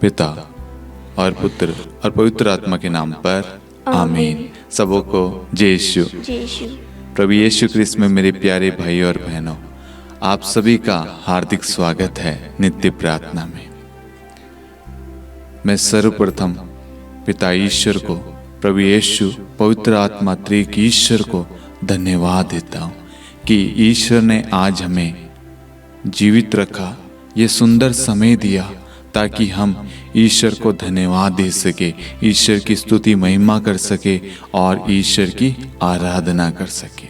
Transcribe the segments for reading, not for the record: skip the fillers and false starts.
पिता और पुत्र और पवित्र आत्मा के नाम पर आमीन। सबों को जय यीशु। प्रभु यीशु क्रिस्त में मेरे प्यारे भाई और बहनों, आप सभी का हार्दिक स्वागत है नित्य प्रार्थना में। मैं सर्वप्रथम पिता ईश्वर को, प्रभु यीशु, पवित्र आत्मा त्रिएक ईश्वर को धन्यवाद देता हूँ कि ईश्वर ने आज हमें जीवित रखा, ये सुंदर समय दिया ताकि हम ईश्वर को धन्यवाद दे सके, ईश्वर की स्तुति महिमा कर सके और ईश्वर की आराधना कर सके।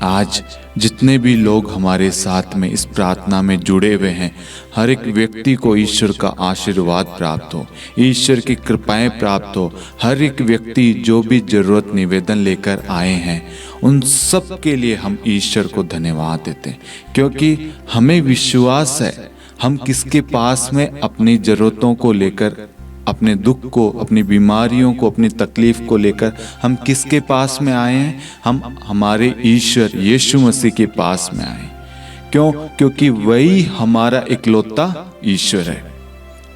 आज जितने भी लोग हमारे साथ में इस प्रार्थना में जुड़े हुए हैं, हर एक व्यक्ति को ईश्वर का आशीर्वाद प्राप्त हो, ईश्वर की कृपाएं प्राप्त हो। हर एक व्यक्ति जो भी जरूरत निवेदन लेकर आए हैं, उन सब के लिए हम ईश्वर को धन्यवाद देते हैं, क्योंकि हमें विश्वास है हम किसके पास में अपनी ज़रूरतों को लेकर, अपने दुख को, अपनी बीमारियों को, अपनी तकलीफ को लेकर हम किसके पास में आए हैं? हम हमारे ईश्वर यीशु मसीह के पास में आए। क्यों? क्योंकि वही हमारा इकलौता ईश्वर है।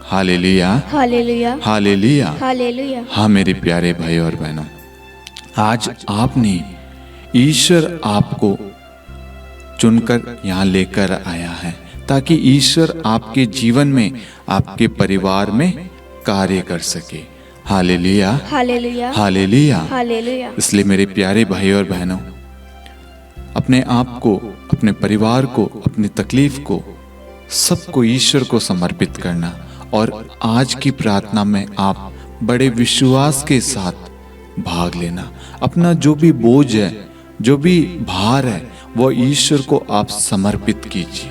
हालेलुया, हालेलुया, हालेलुया, हालेलुया। हाँ मेरे प्यारे भाई और बहनों, आज आपने, ईश्वर आपको चुनकर यहाँ लेकर आया है ताकि ईश्वर आपके जीवन में, आपके परिवार में कार्य कर सके। हालेलुया, हालेलुया, हालेलुया, हालेलुया। इसलिए मेरे प्यारे भाई और बहनों, अपने आप को, अपने परिवार को, अपनी तकलीफ को, सबको ईश्वर को समर्पित करना और आज की प्रार्थना में आप बड़े विश्वास के साथ भाग लेना। अपना जो भी बोझ है, जो भी भार है, वो ईश्वर को आप समर्पित कीजिए।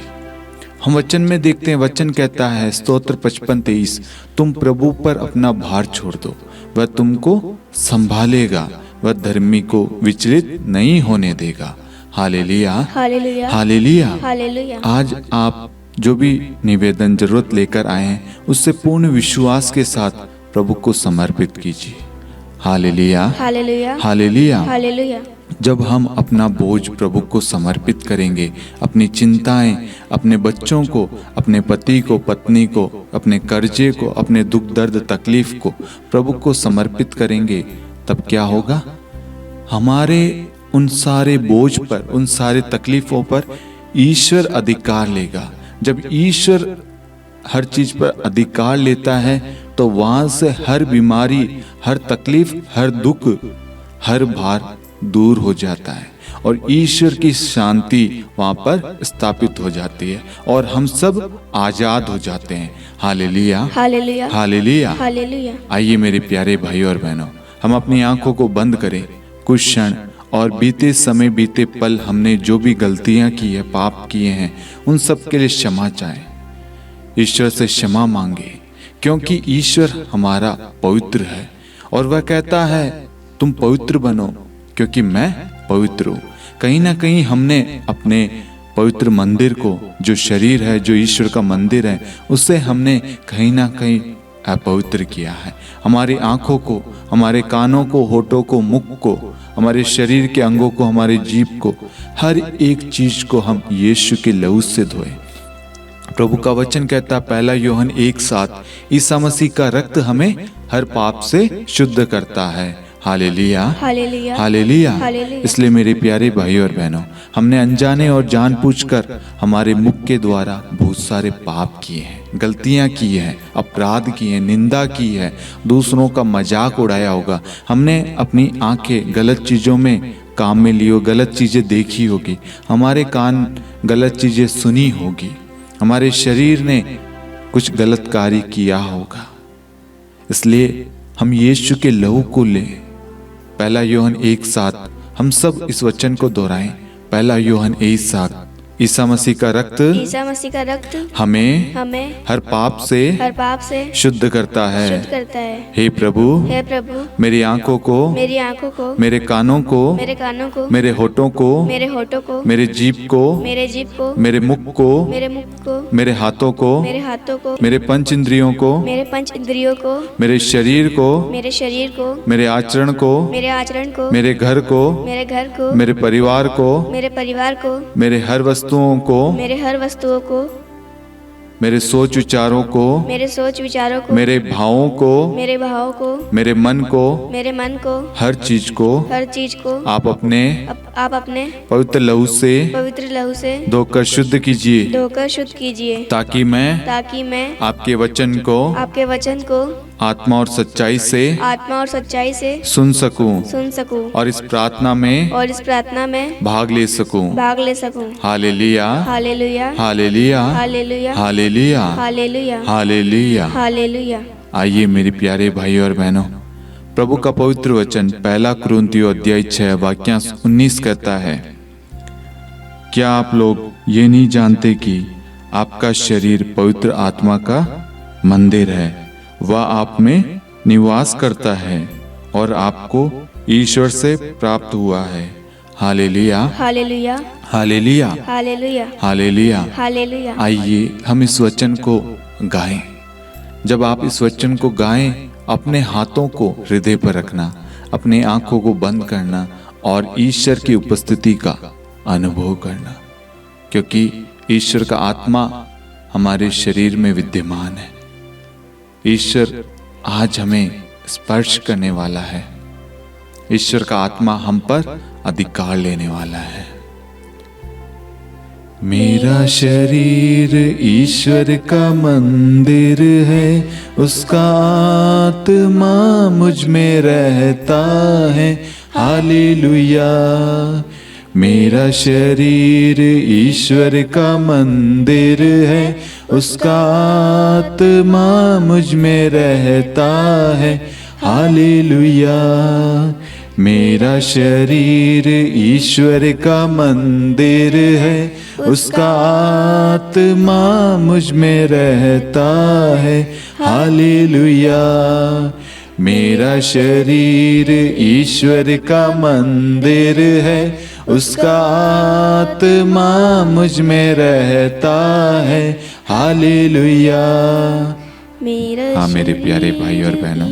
हम वचन में देखते हैं, वचन कहता है स्तोत्र 55:23, तुम प्रभु पर अपना भार छोड़ दो, वह तुमको संभालेगा, वह धर्मी को विचलित नहीं होने देगा। हालेलुया, हालेलुया, हालेलुया, हालेलुया। आज आप जो भी निवेदन जरूरत लेकर आए हैं, उससे पूर्ण विश्वास के साथ प्रभु को समर्पित कीजिए। हालेलुया, हालेलुया, हालेलुया, हालेलुया। जब हम अपना बोझ प्रभु को समर्पित करेंगे, अपनी चिंताएं, अपने बच्चों को, अपने पति को, पत्नी को, अपने कर्जे को, अपने दुख दर्द तकलीफ को प्रभु को समर्पित करेंगे, तब क्या होगा? हमारे उन सारे बोझ पर, उन सारे तकलीफों पर ईश्वर अधिकार लेगा। जब ईश्वर हर चीज पर अधिकार लेता है तो वहां से हर बीमारी, हर तकलीफ, हर दुख, हर भार दूर हो जाता है और ईश्वर की शांति वहां पर स्थापित हो जाती है और हम सब आजाद हो जाते हैं। हालेलुया, हालेलुया, हालेलुया, हालेलुया। आइए मेरे प्यारे भाई और बहनों, हम अपनी आंखों को बंद करें कुछ क्षण और बीते समय, बीते पल हमने जो भी गलतियां की है, पाप किए हैं, उन सब के लिए क्षमा चाहें, ईश्वर से क्षमा मांगे, क्योंकि ईश्वर हमारा पवित्र है और वह कहता है तुम पवित्र बनो क्योंकि मैं पवित्र हूँ। कहीं ना कहीं हमने अपने पवित्र मंदिर को, जो शरीर है, जो ईश्वर का मंदिर है, उससे हमने कहीं ना कहीं अपवित्र किया है। हमारी आंखों को, हमारे कानों को, होठों को, मुख को, हमारे शरीर के अंगों को, हमारे जीभ को, हर एक चीज को हम यीशु के लहू से धोए। प्रभु का वचन कहता, 1 यूहन्ना 1:7, ईसा मसीह का रक्त हमें हर पाप से शुद्ध करता है। हालेलुया, हालेलुया, हालेलुया। इसलिए मेरे प्यारे भाई और बहनों, हमने अनजाने और जानबूझकर हमारे मुख के द्वारा बहुत सारे पाप किए हैं, गलतियां की हैं, अपराध किए हैं, निंदा की है, दूसरों का मजाक उड़ाया होगा। हमने अपनी आंखें गलत चीजों में काम में ली हो, गलत चीजें देखी होगी, हमारे कान गलत चीजें सुनी होगी, हमारे शरीर ने कुछ गलत कार्य किया होगा। इसलिए हम यीशु के लहू को लें। 1 यूहन्ना 1:7, हम सब इस वचन को दोहराएं। 1 यूहन्ना 1:7, ईसा मसीह का रक्त हमें हर पाप से शुद्ध करता है। हे प्रभु, मेरी आंखों को, मेरे कानों को, मेरे होठों को, मेरे जीभ को, मेरे मुख को, मेरे हाथों को, मेरे पंच इंद्रियों को, मेरे शरीर को, मेरे आचरण को, मेरे घर को, मेरे परिवार को, मेरे हर वस्तुओं को मेरे सोच विचारों को, मेरे सोच विचारों को, मेरे भावों को, मेरे भावों को, मेरे मन को, मेरे मन को, हर चीज को आप अपने आप अपने पवित्र लहू से धोकर शुद्ध कीजिए, ताकि मैं आपके वचन को आत्मा और सच्चाई से सुन सकूं और इस प्रार्थना में भाग ले सकूं। हालेलुया, हालेलुया, हालेलुया, हालेलुया, हालेलुया, हालेलुया, हालेलुया। हालेलुया। आइए मेरे प्यारे भाई और बहनों, प्रभु का पवित्र वचन 1 कुरिन्थियों अध्याय 6 वाक्य 19 कहता है, क्या आप लोग ये नहीं जानते कि आपका शरीर पवित्र आत्मा का मंदिर है, वह आप में निवास करता है और आपको ईश्वर से प्राप्त हुआ है। हालेलुया, हालेलुया, हालेलुया, हालेलुया, हालेलुया। हालेलुया। आइए हम इस वचन को गाएं। जब आप इस वचन को गाएं, अपने हाथों को हृदय पर रखना, अपने आंखों को बंद करना और ईश्वर की उपस्थिति का अनुभव करना, क्योंकि ईश्वर का आत्मा हमारे शरीर में विद्यमान है। ईश्वर आज हमें स्पर्श करने वाला है। ईश्वर का आत्मा हम पर अधिकार लेने वाला है। मेरा शरीर ईश्वर का मंदिर है, उसका आत्मा मुझ में रहता है। हालेलुया। मेरा शरीर ईश्वर का मंदिर है, उसका आत्मा मुझ में रहता है। हालेलुया। मेरा शरीर ईश्वर का मंदिर है, उसका आत्मा मुझ में रहता है। हालेलुया। मेरा शरीर ईश्वर का मंदिर है, उसका आत्मा मुझ में रहता है। हालेलुया। हाँ मेरे प्यारे भाई और बहनों,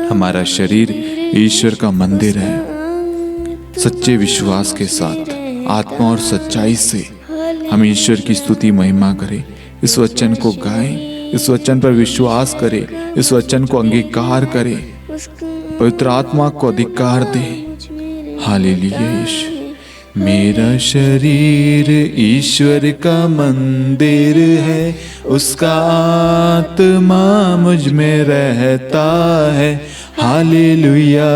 हमारा शरीर ईश्वर का मंदिर है। सच्चे विश्वास के साथ, आत्मा और सच्चाई से हम ईश्वर की स्तुति महिमा करें। इस वचन को गाएं, इस वचन पर विश्वास करें, इस वचन को अंगीकार करें, पवित्र आत्मा को अधिकार दें। हालेलुया। यीशु। मेरा शरीर ईश्वर का मंदिर है, उसका आत्मा मुझ में रहता है। हालेलुया।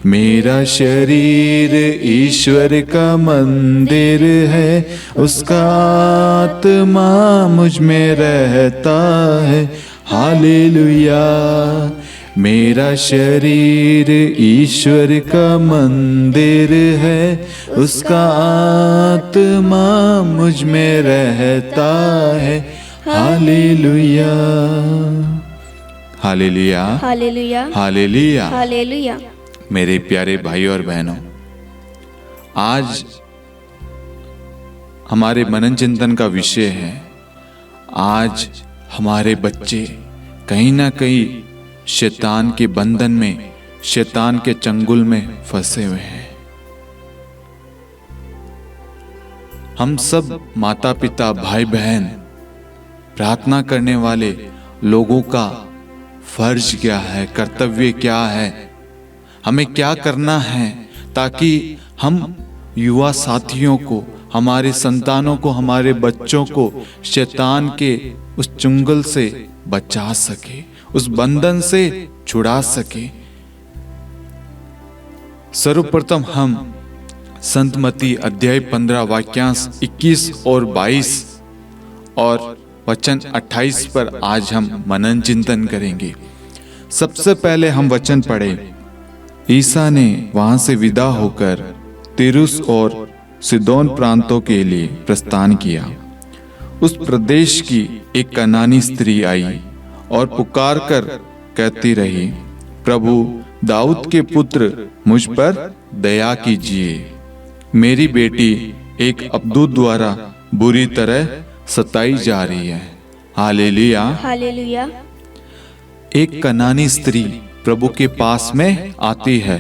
मेरा शरीर ईश्वर का मंदिर है, उसका आत्मा मुझ में रहता है। हालेलुया। मेरा शरीर ईश्वर का मंदिर है, उसका आत्मा मुझ में रहता है। हालेलुया। हालेलुया, हालेलुया, हालेलुया, हालेलुया। मेरे प्यारे भाई और बहनों, आज हमारे मनन चिंतन का विषय है, आज हमारे बच्चे कहीं ना कहीं शैतान के बंधन में, शैतान के चंगुल में फंसे हुए हैं। हम सब माता पिता, भाई बहन, प्रार्थना करने वाले लोगों का फर्ज क्या है, कर्तव्य क्या है, हमें क्या करना है ताकि हम युवा साथियों को, हमारे संतानों को, हमारे बच्चों को शैतान के उस चुंगल से बचा सके, उस बंधन से छुड़ा सके। सर्वप्रथम हम संत मत्ती अध्याय 15 वाक्यांश 21 और 22 और वचन 28 पर आज हम मनन चिंतन करेंगे। सबसे पहले हम वचन पढ़े। ईसा ने वहां से विदा होकर तीरुस और सिदोन प्रांतों के लिए प्रस्थान किया। उस प्रदेश की एक कनानी स्त्री आई और पुकार कर कहती रही, प्रभु दाऊद के पुत्र, मुझ पर दया कीजिए, मेरी बेटी एक अबदूत द्वारा बुरी तरह सताई जा रही है। Hallelujah, hallelujah. एक कनानी स्त्री प्रभु के पास में आती है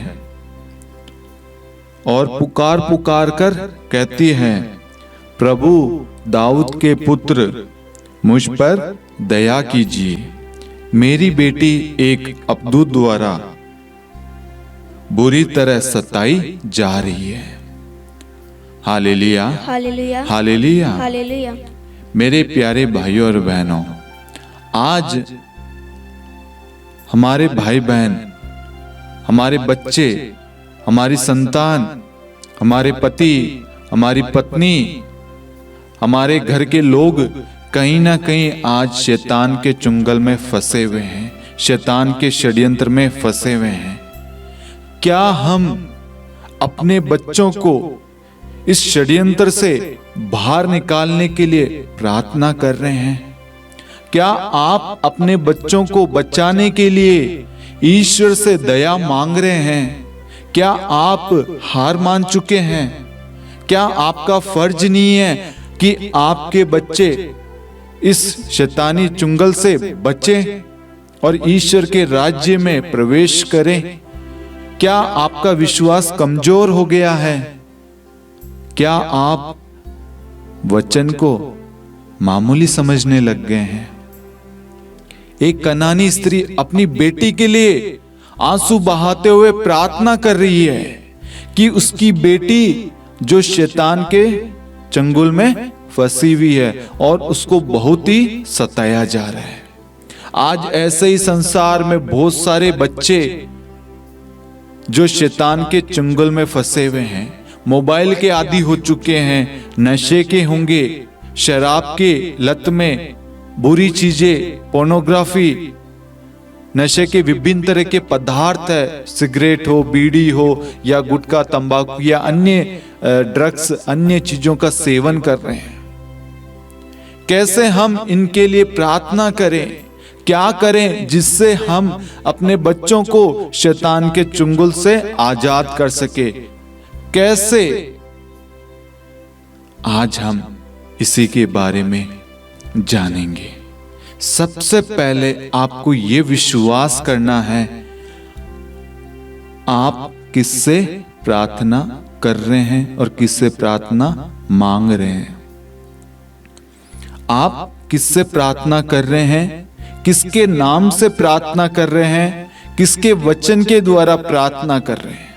और पुकार पुकार कर कहती है, प्रभु दाऊद के पुत्र, मुझ पर दया कीजिए। मेरी बेटी एक अपदूत द्वारा बुरी तरह सताई जा रही है। हालेलुया, हालेलुया, हालेलुया। हालेलुया। मेरे प्यारे भाइयों और बहनों, आज हमारे भाई बहन, हमारे बच्चे, हमारी संतान, हमारे पति, हमारी पत्नी, हमारे घर के लोग कहीं ना कहीं आज शैतान के चुंगल में फंसे हुए हैं, शैतान के षड्यंत्र में फंसे हुए हैं। क्या हम अपने बच्चों को इस षड्यंत्र से बाहर निकालने के लिए प्रार्थना कर रहे हैं? क्या आप अपने बच्चों को बचाने के लिए ईश्वर से दया मांग रहे हैं? क्या आप हार मान चुके हैं? क्या आपका फर्ज नहीं है कि आपके बच्चे इस शैतानी चुंगल से बचें और ईश्वर के राज्य में प्रवेश करें? क्या आपका विश्वास कमजोर हो गया है? क्या आप वचन को मामूली समझने लग गए हैं? एक कनानी स्त्री अपनी बेटी के लिए आंसू बहाते हुए प्रार्थना कर रही है कि उसकी बेटी जो शैतान के चंगुल में फंसी हुई है और उसको बहुत ही सताया जा रहा है। आज ऐसे ही संसार में बहुत सारे बच्चे जो शैतान के चंगुल में फंसे हुए हैं, मोबाइल के आदी हो चुके हैं, नशे के होंगे, शराब के लत में, बुरी चीजें, पोर्नोग्राफी, नशे के विभिन्न तरह के पदार्थ है, सिगरेट हो, बीड़ी हो या गुटखा, तंबाकू या अन्य ड्रग्स, अन्य चीजों का सेवन कर रहे हैं। कैसे हम इनके लिए प्रार्थना करें? क्या करें जिससे हम अपने बच्चों को शैतान के चुंगल से आजाद कर सके? कैसे? आज हम इसी के बारे में जानेंगे। सबसे पहले आपको यह विश्वास करना है, आप किससे प्रार्थना कर रहे हैं और किससे प्रार्थना मांग रहे हैं। आप किससे प्रार्थना कर रहे हैं, किसके नाम से प्रार्थना कर रहे हैं, किसके वचन के द्वारा प्रार्थना कर रहे हैं।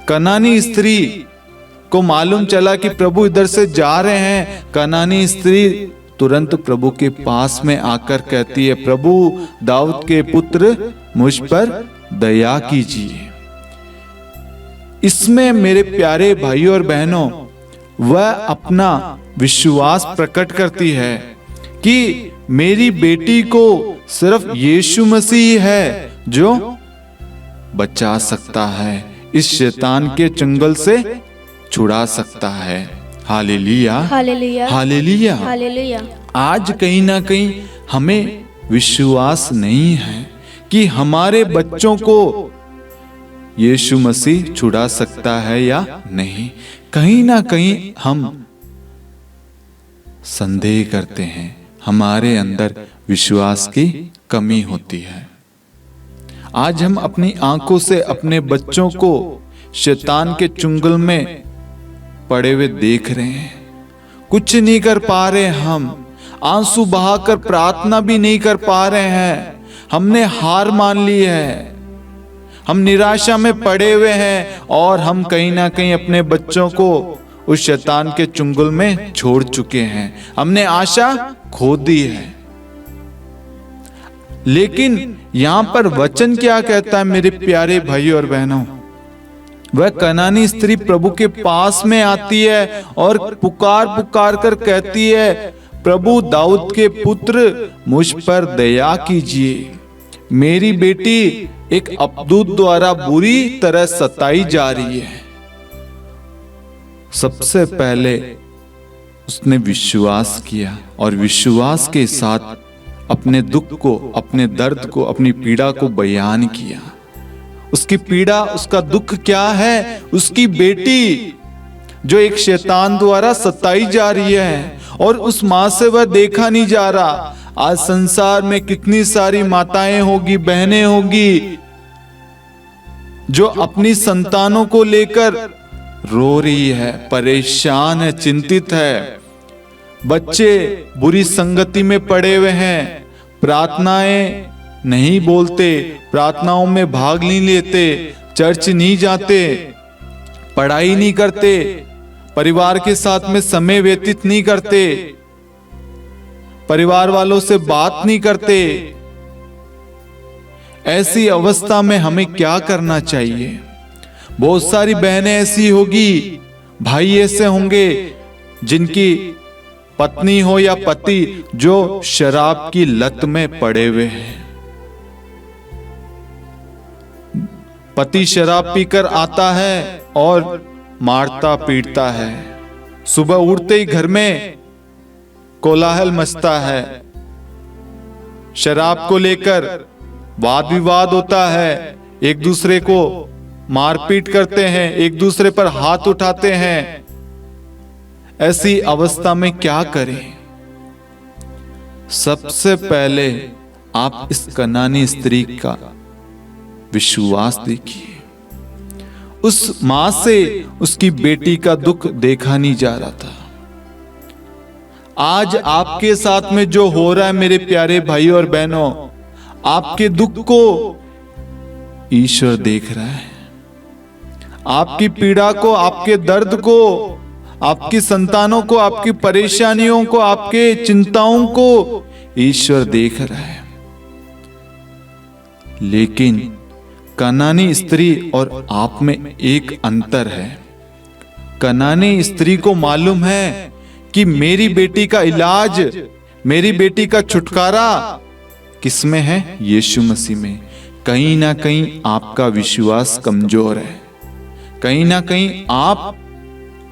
कनानी स्त्री को मालूम चला कि प्रभु इधर से जा रहे हैं। कनानी स्त्री तुरंत प्रभु के पास में आकर कहती है, प्रभु दाऊद के पुत्र मुझ पर दया कीजिए। इसमें मेरे प्यारे भाइयों और बहनों, वह अपना विश्वास प्रकट करती है कि मेरी बेटी को सिर्फ यीशु मसीह है जो बचा सकता है, इस शैतान के चंगल से छुड़ा सकता है। हालेलुया, हालेलुया, हालेलुया, हालेलुया। आज कहीं ना कहीं हमें विश्वास नहीं है कि हमारे बच्चों को यीशु मसीह छुड़ा सकता है या नहीं। कहीं ना कहीं हम संदेह करते हैं, हमारे अंदर विश्वास की कमी होती है। आज हम अपनी आंखों से अपने बच्चों को शैतान के चुंगल में पड़े हुए देख रहे हैं, कुछ नहीं कर पा रहे, हम आंसू बहाकर प्रार्थना भी नहीं कर पा रहे हैं, हमने हार मान ली है, हम निराशा में पड़े हुए हैं और हम कहीं ना कहीं अपने बच्चों को उस शैतान के चुंगल में छोड़ चुके हैं, हमने आशा खो दी है। लेकिन यहां पर वचन क्या कहता है मेरे प्यारे भाइयों और बहनों? वह कनानी स्त्री प्रभु के पास में आती है और पुकार पुकार कर कहती है, प्रभु दाऊद के पुत्र मुझ पर दया कीजिए, मेरी बेटी एक अपदूत द्वारा बुरी तरह सताई जा रही है। सबसे पहले उसने विश्वास किया और विश्वास के साथ अपने दुख को, अपने दर्द को, अपनी पीड़ा को बयान किया। उसकी पीड़ा, उसका दुख क्या है? उसकी बेटी जो एक शैतान द्वारा सताई जा रही है और उस मां से वह देखा नहीं जा रहा। आज संसार में कितनी सारी माताएं होगी, बहनें होगी जो अपनी संतानों को लेकर रो रही है, परेशान है, चिंतित है। बच्चे बुरी संगति में पड़े हुए हैं, प्रार्थनाएं नहीं बोलते, प्रार्थनाओं में भाग नहीं लेते, चर्च नहीं जाते, पढ़ाई नहीं करते, परिवार के साथ में समय व्यतीत नहीं करते, परिवार वालों से बात नहीं करते। ऐसी अवस्था में हमें क्या करना चाहिए? बहुत सारी बहनें ऐसी होगी, भाई ऐसे होंगे जिनकी पत्नी हो या पति जो शराब की लत में पड़े हुए हैं। पति शराब पीकर आता है और मारता पीटता है, सुबह उठते ही घर में कोलाहल मचता है, शराब को लेकर वाद विवाद होता है, एक दूसरे को मारपीट करते हैं, एक दूसरे पर हाथ उठाते हैं। ऐसी अवस्था में क्या करें? सबसे पहले आप इस कनानी स्त्री का विश्वास देखिए। उस मां से उसकी बेटी का दुख देखा नहीं जा रहा था। आज आपके साथ में जो हो रहा है मेरे प्यारे भाई और बहनों, आपके दुख को ईश्वर देख रहा है, आपकी पीड़ा को, आपके दर्द को, आपकी संतानों को, आपकी परेशानियों को, आपके चिंताओं को ईश्वर देख रहा है। लेकिन कनानी स्त्री और आप में एक अंतर है। कनानी स्त्री को मालूम है कि मेरी बेटी का इलाज, मेरी बेटी का छुटकारा किसमें है? यीशु मसीह में। कहीं ना कहीं आपका विश्वास कमजोर है, कहीं ना कहीं आप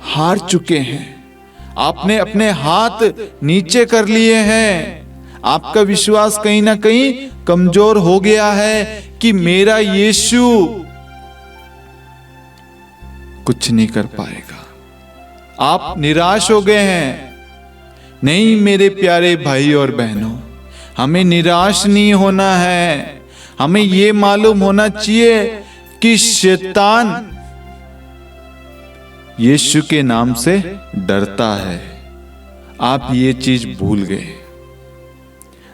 हार चुके हैं, आपने अपने हाथ नीचे कर लिए हैं, आपका विश्वास कहीं ना कहीं कमजोर हो गया है कि मेरा यीशु कुछ नहीं कर पाएगा। आप निराश हो गए हैं। नहीं मेरे प्यारे भाई और बहनों, हमें निराश नहीं होना है। हमें यह मालूम होना चाहिए कि शैतान यीशु के नाम से डरता है। आप ये चीज भूल गए।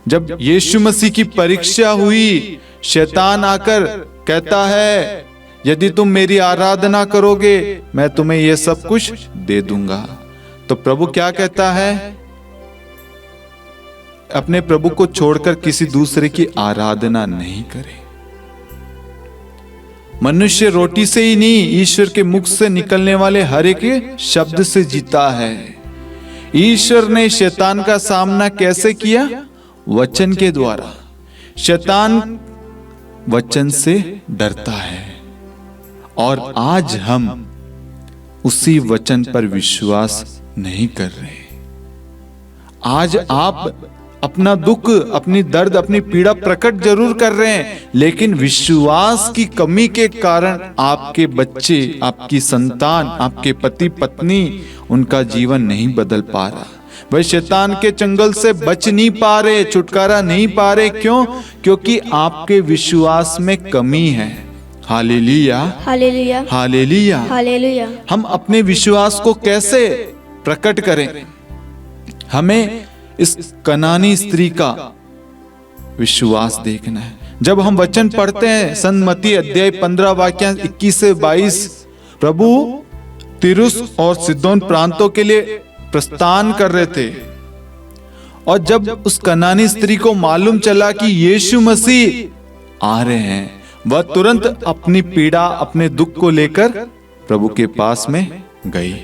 जब यीशु मसीह की परीक्षा हुई, शैतान आकर कहता है यदि तुम मेरी आराधना करोगे मैं तुम्हें यह सब कुछ दे दूंगा। तो प्रभु क्या कहता है? अपने प्रभु को छोड़कर किसी दूसरे की आराधना नहीं करे। मनुष्य रोटी से ही नहीं, ईश्वर के मुख से निकलने वाले हर एक शब्द से जीता है। ईश्वर ने शैतान का सामना कैसे किया? वचन के द्वारा। शैतान वचन से डरता है और आज हम उसी वचन पर विश्वास नहीं कर रहे। आज आप अपना दुख, अपनी दर्द, अपनी पीड़ा प्रकट जरूर कर रहे हैं, लेकिन विश्वास की कमी के कारण आपके बच्चे, आपकी संतान, आपके पति पत्नी, उनका जीवन नहीं बदल पा रहा। वह शैतान के चंगल से बच नहीं पा रहे, छुटकारा नहीं पा रहे। क्यों? क्योंकि आपके विश्वास में कमी है। हालेलुया, हालेलुया, हालेलुया, हालेलुया। हम अपने विश्वास को कैसे प्रकट करें? हमें इस कनानी स्त्री का विश्वास देखना है। जब हम वचन पढ़ते हैं, संत मत्ती अध्याय 15 वाक्य 21 से 22, प्रभु तिरुस और सिदोन प्रांतों के लिए प्रस्थान कर रहे थे और जब उस कनानी स्त्री को मालूम चला कि यीशु मसीह आ रहे हैं, वह तुरंत अपनी पीड़ा, अपने दुख को लेकर प्रभु के पास में गई।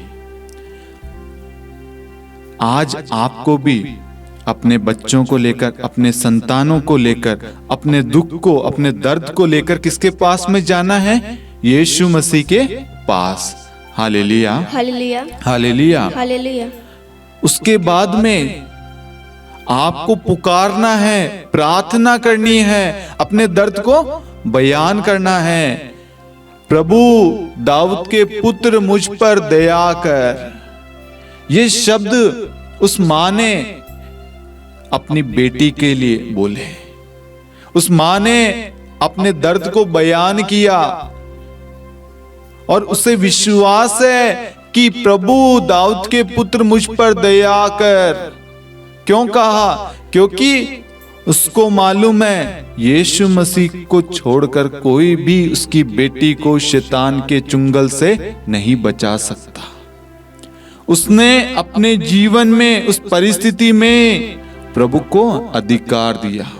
आज आपको भी अपने बच्चों को लेकर, अपने संतानों को लेकर, अपने दुख को, अपने दर्द को लेकर किसके पास में जाना है? यीशु मसीह के पास। हालेलुया, हालेलुया, हालेलुया, हालेलुया। उसके बाद में आपको पुकारना है, प्रार्थना करनी है, अपने दर्द को बयान करना है। प्रभु दाऊद के पुत्र मुझ पर दया कर। ये शब्द उस मां ने अपनी बेटी के लिए बोले। उस मां ने अपने दर्द को बयान किया और उसे विश्वास है कि प्रभु दाऊद के पुत्र मुझ पर दया कर। क्यों कहा? क्योंकि उसको मालूम है यीशु मसीह को छोड़कर कोई भी उसकी बेटी को शैतान के चुंगल से नहीं बचा सकता। उसने अपने जीवन में उस परिस्थिति में प्रभु को अधिकार दिया,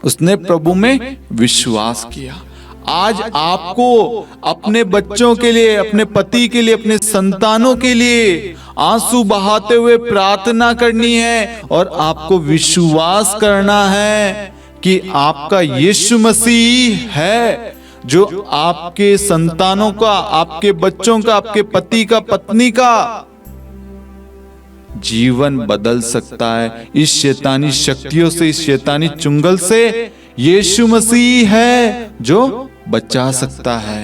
उसने प्रभु में विश्वास किया। आज आपको अपने बच्चों के लिए, अपने पति के लिए, अपने संतानों के लिए आंसू बहाते हुए प्रार्थना करनी है और आपको विश्वास करना है कि आपका यीशु मसीह है जो आपके संतानों का, आपके बच्चों का, आपके पति का, पत्नी का जीवन बदल सकता है। इस शैतानी शक्तियों से, इस शैतानी चुंगल से यीशु मसीह है जो बचा सकता है।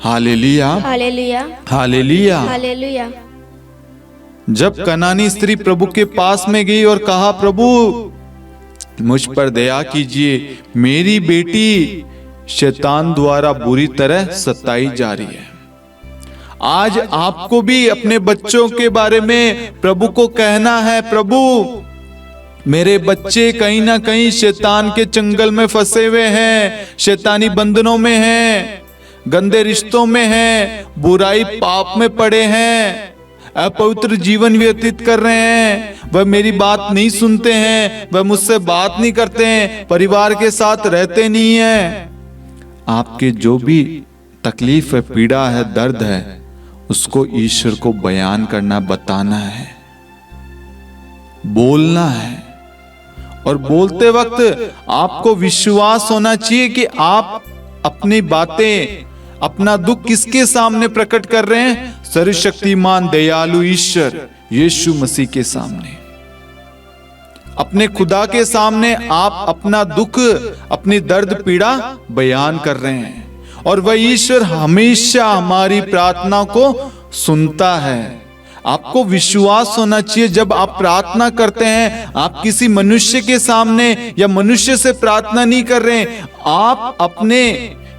हालेलुया, हालेलुया, हालेलुया, हालेलुया। जब कनानी स्त्री प्रभु के पास में गई और कहा, प्रभु मुझ पर दया कीजिए, मेरी बेटी शैतान द्वारा बुरी तरह सताई जा रही है। आज आपको भी अपने बच्चों के बारे में प्रभु को कहना है, प्रभु मेरे बच्चे कहीं ना कहीं शैतान के चंगल में फंसे हुए हैं, शैतानी बंधनों में हैं, गंदे रिश्तों में हैं, बुराई पाप में पड़े हैं, अपवित्र जीवन व्यतीत कर रहे हैं, वह मेरी बात नहीं सुनते हैं, वह मुझसे बात नहीं करते हैं, परिवार के साथ रहते नहीं हैं। आपके जो भी तकलीफ है, पीड़ा है, दर्द है, उसको ईश्वर को बयान करना, बताना है, बोलना है। और बोलते वक्त आपको विश्वास होना चाहिए कि आप अपनी बातें, अपना दुख किसके सामने प्रकट कर रहे हैं? सर्वशक्तिमान दयालु ईश्वर यीशु मसीह के सामने, अपने खुदा के सामने आप अपना दुख, अपनी दर्द पीड़ा बयान कर रहे हैं। और वह ईश्वर हमेशा हमारी प्रार्थना को सुनता है। आपको विश्वास होना चाहिए, जब आप प्रार्थना करते हैं, आप किसी मनुष्य के सामने या मनुष्य से प्रार्थना नहीं कर रहे हैं, आप अपने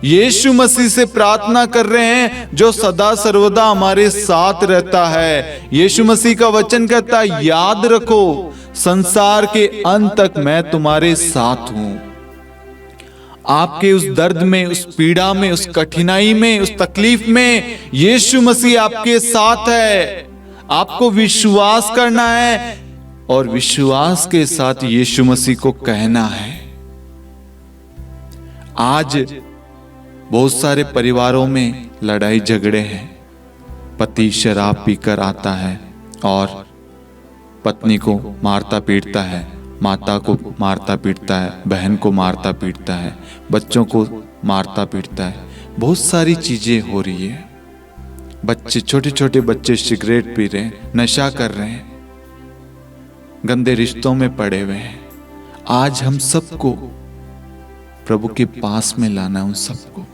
यीशु मसीह से प्रार्थना कर रहे हैं जो सदा सर्वदा हमारे साथ रहता है। यीशु मसीह का वचन कहता है, याद रखो संसार के अंत तक मैं तुम्हारे साथ हूं। आपके उस दर्द में, उस पीड़ा में, उस कठिनाई में, उस तकलीफ में यीशु मसीह आपके साथ है। आपको विश्वास करना है और विश्वास के साथ यीशु मसीह को कहना है। आज बहुत सारे परिवारों में लड़ाई झगड़े हैं। पति शराब पीकर आता है और पत्नी को मारता पीटता है, माता को मारता पीटता है, बहन को मारता पीटता है, बच्चों को मारता पीटता है। बहुत सारी चीजें हो रही है। बच्चे, छोटे छोटे बच्चे सिगरेट पी रहे हैं, नशा कर रहे हैं, गंदे रिश्तों में पड़े हुए हैं। आज हम सबको प्रभु के पास में लाना है। उन सबको,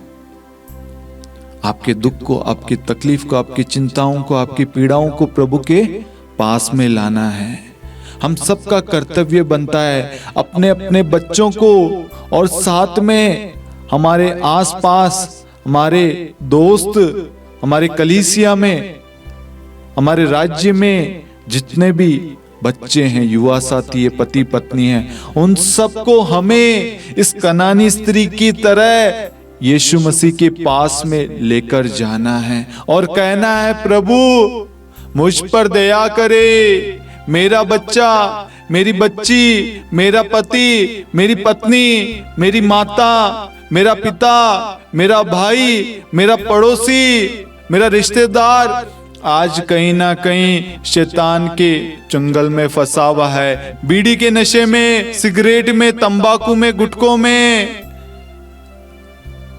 आपके दुख को, आपकी तकलीफ को, आपकी चिंताओं को, आपकी पीड़ाओं को प्रभु के पास में लाना है। हम सबका कर्तव्य बनता है अपने अपने बच्चों को और साथ में हमारे आसपास, हमारे दोस्त, हमारे कलीसिया में, हमारे राज्य में जितने भी बच्चे हैं, युवा साथी है, पति पत्नी है, उन सबको हमें इस कनानी स्त्री की तरह यीशु मसीह के पास में लेकर जाना है और कहना है, प्रभु मुझ पर दया करे, मेरा बच्चा, मेरी बच्ची, मेरा पति, मेरी पत्नी, मेरी माता, मेरा पिता, मेरा भाई, मेरा पड़ोसी, मेरा रिश्तेदार आज कहीं ना कहीं शैतान के चंगल में फंसा हुआ है। बीड़ी के नशे में, सिगरेट में, तंबाकू में, गुटखों में,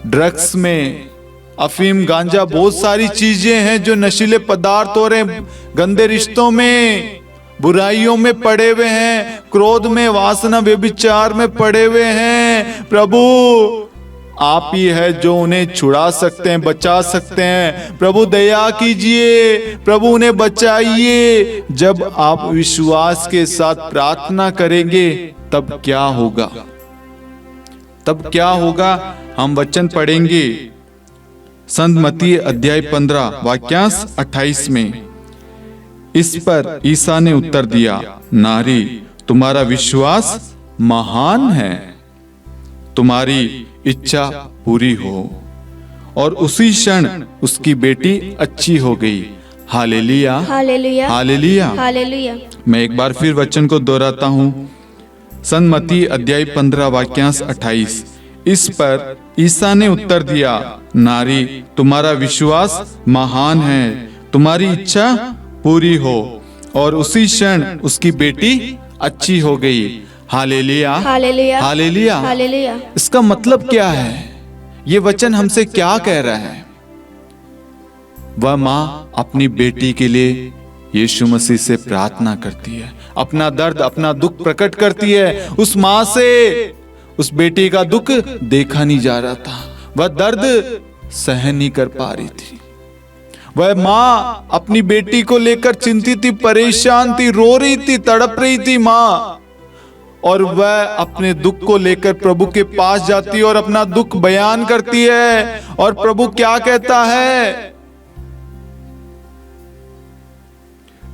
ड्रग्स में, अफीम, गांजा, बहुत सारी चीजें हैं जो नशीले पदार्थ हो रहे हैं, गंदे रिश्तों में, बुराइयों में पड़े हुए हैं, क्रोध में, वासना, व्यभिचार में पड़े हुए हैं। प्रभु आप ही है जो उन्हें छुड़ा सकते हैं, बचा सकते हैं। प्रभु दया कीजिए, प्रभु उन्हें बचाइए। जब आप विश्वास के साथ प्रार्थना करेंगे तब क्या होगा? तब क्या होगा? हम वचन पढ़ेंगे संत मत्ती अध्याय 15 वाक्यांश 28 में, इस पर ईसा ने उत्तर दिया, नारी तुम्हारा विश्वास महान है, तुम्हारी इच्छा पूरी हो। और उसी क्षण उसकी बेटी अच्छी हो गई। हालेलुया, हालेलुया, हालेलुया। हालेलुया। मैं एक बार फिर वचन को दोहराता हूँ। संत मत्ती अध्याय 15 वाक्यांश 28, इस पर ईसा ने उत्तर दिया, नारी तुम्हारा विश्वास महान है, तुम्हारी इच्छा पूरी हो। और उसी क्षण उसकी बेटी अच्छी हो गई। हालेलुया, हालेलुया, हालेलुया। हालेलुया। इसका मतलब क्या है? ये वचन हमसे क्या कह रहा है? वह माँ अपनी बेटी के लिए यीशु मसीह से प्रार्थना करती है, अपना दर्द अपना दुख प्रकट करती है। उस माँ से उस बेटी का दुख देखा नहीं जा रहा था, वह दर्द सहन नहीं कर पा रही थी। वह माँ अपनी बेटी को लेकर चिंतित थी, परेशान थी, रो रही थी, तड़प रही थी माँ। और वह अपने दुख को लेकर प्रभु के पास जाती है और अपना दुख बयान करती है। और प्रभु क्या कहता है?